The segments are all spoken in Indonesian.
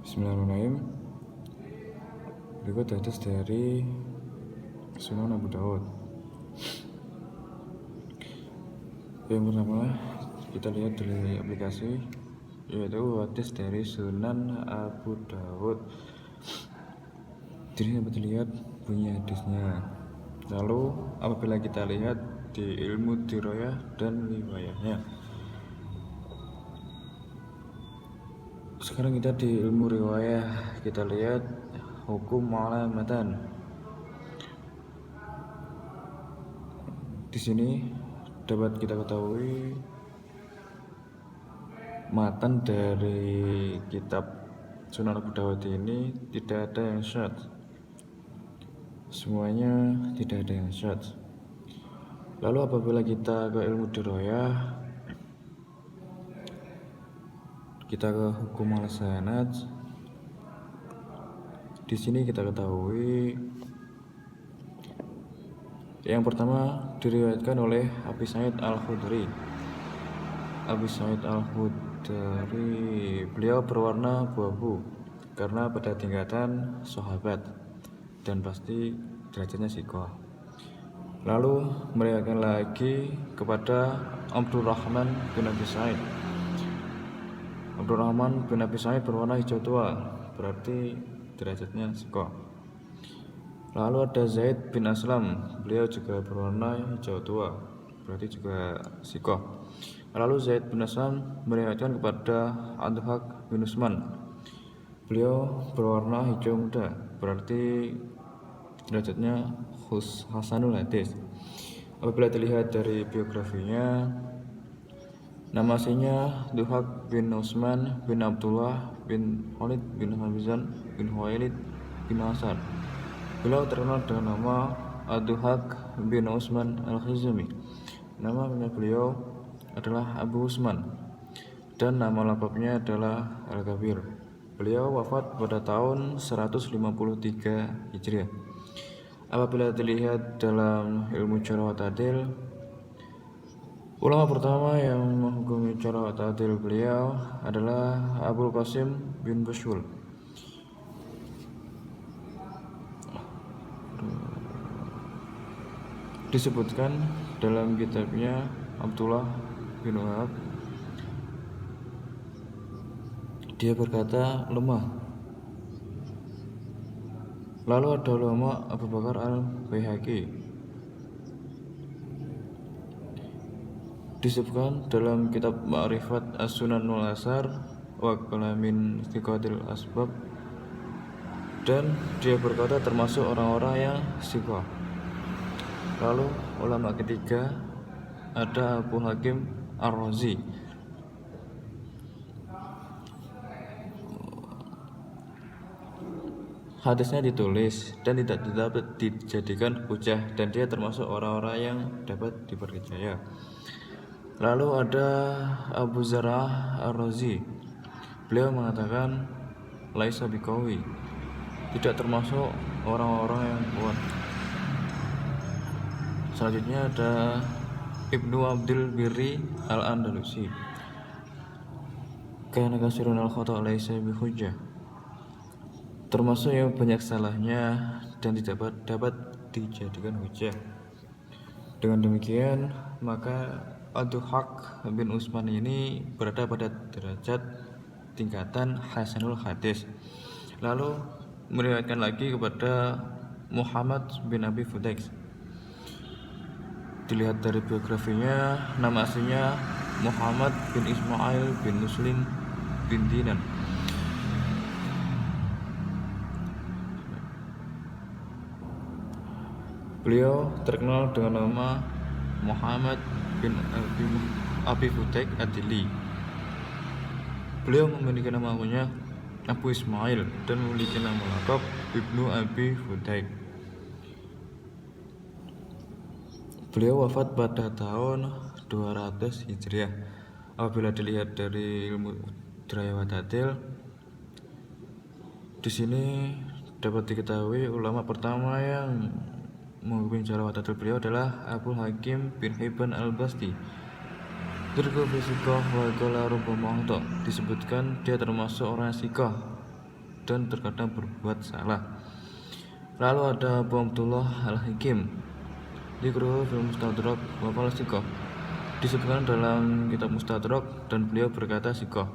Bismillahirrahmanirrahim. Berikut hadis dari Sunan Abu Dawud. Yang pertama kita lihat dari aplikasi, yaitu hadis dari Sunan Abu Dawud. Jadi dapat dilihat bunyi hadisnya. Lalu apabila kita lihat di ilmu dirayah dan riwayahnya. Sekarang kita di ilmu riwayah, kita lihat hukum alamatan. Di sini dapat kita ketahui matan dari kitab Sunan Abu Dawud ini tidak ada yang syadz. Semuanya tidak ada yang syadz. Lalu apabila kita ke ilmu dirayah, kita ke hukum al-sanad. Di sini kita ketahui yang pertama diriwayatkan oleh Abi Sa'id Al-Khudri. Abi Sa'id Al-Khudri, beliau berwarna abu-abu karena pada tingkatan sahabat dan pasti derajatnya siqah. Lalu meriwayatkan lagi kepada Abdurrahman bin Abi Sa'id. Abdurrahman bin Abi Sa'id berwarna hijau tua, berarti derajatnya siqah. Lalu ada Zaid bin Aslam, beliau juga berwarna hijau tua, berarti juga siqah. Lalu Zaid bin Aslam meriwayatkan kepada Adhaq bin Usman, beliau berwarna hijau muda, berarti derajatnya hasanul hadis. Apabila dilihat dari biografinya, nama aslinya Adhaq bin Usman bin Abdullah bin Khalid bin Habizan bin Huwailid bin Asad. Beliau terkenal dengan nama Adhaq bin Usman Al-Khizmi. Nama beliau adalah Abu Usman dan nama lengkapnya adalah Al-Kabir. Beliau wafat pada tahun 153 Hijriah. Apabila dilihat dalam ilmu jarh wa ta'dil, ulama pertama yang menghukumi jarh wa ta'dil beliau adalah Abul Qasim bin Bashul. Disebutkan dalam kitabnya Abdullah bin Wahab, dia berkata lemah. Lalu ada ulama Abu Bakar Al-Baihaqi, disebutkan dalam kitab Ma'rifat As-Sunanul Asar wa Kalamin Thiqatil Asbab, dan dia berkata termasuk orang-orang yang siqah. Lalu ulama ketiga ada Abu Hakim Ar-Razi. Hadisnya ditulis dan tidak dapat dijadikan hujah, dan dia termasuk orang-orang yang dapat dipercaya. Lalu ada Abu Zar'ah Ar-Razi. Beliau mengatakan laisa biqawi, tidak termasuk orang-orang yang kuat. Selanjutnya ada Ibnu Abdul Birri Al-Andalusi. Kana kasirun al-khata' laisa bihujjah, termasuk yang banyak salahnya dan tidak dapat dijadikan hujah. Dengan demikian, maka Adhaq bin Usman ini berada pada derajat tingkatan hasanul hadis. Lalu meriwayatkan lagi kepada Muhammad bin Abi Fudaik. Dilihat dari biografinya, nama aslinya Muhammad bin Ismail bin Muslim bin Dinan. Beliau terkenal dengan nama Muhammad bin Abi Fudaik Ad-Dili. Beliau memiliki nama aslinya Abu Ismail dan memiliki nama lengkap Ibnu Abi Fudaik. Beliau wafat pada tahun 200 Hijriah. Apabila dilihat dari ilmu dirayah wa ta'dil, di sini dapat diketahui ulama pertama yang menghukumi jarh wa ta'dil beliau adalah Abu Hakim bin Hibban Al-Basti. Dirgo bi siqah wa qala rubbama khata'. Disebutkan dia termasuk orang siqah dan terkadang berbuat salah. Lalu ada Abu Abdullah Al-Hakim, Dzikruhu fil Mustadrak wa qala Siqah, disebutkan dalam kitab Mustadrak dan beliau berkata Siqah.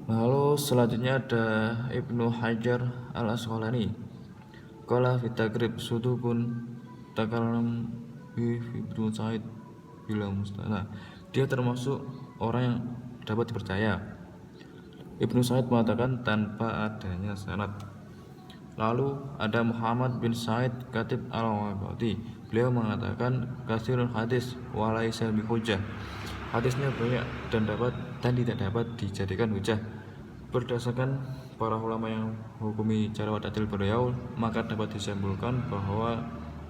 Lalu selanjutnya ada Ibnu Hajar Al-Asqalani, qala fi Taqrib sudukun takallam bi Ibnu Sa'id bila mustana. Dia termasuk orang yang dapat dipercaya. Ibnu Sa'id mengatakan tanpa adanya sanad. Lalu ada Muhammad bin Sa'id Khatib Al-Waqati. Beliau mengatakan kasirul hadis wa laisa bihujjah. Hadisnya banyak dan tidak dapat dijadikan hujah. Berdasarkan para ulama yang menghukumi cara ta'dil beliau, maka dapat disimpulkan bahwa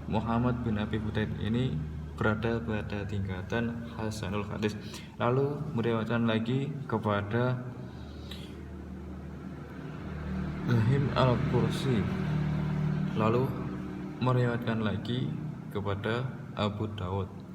Muhammad bin Abi Fudail ini berada pada tingkatan hasanul hadis. Lalu meriwayatkan lagi kepada Rahim Al-Qursi, lalu meriwayatkan lagi kepada Abu Dawud.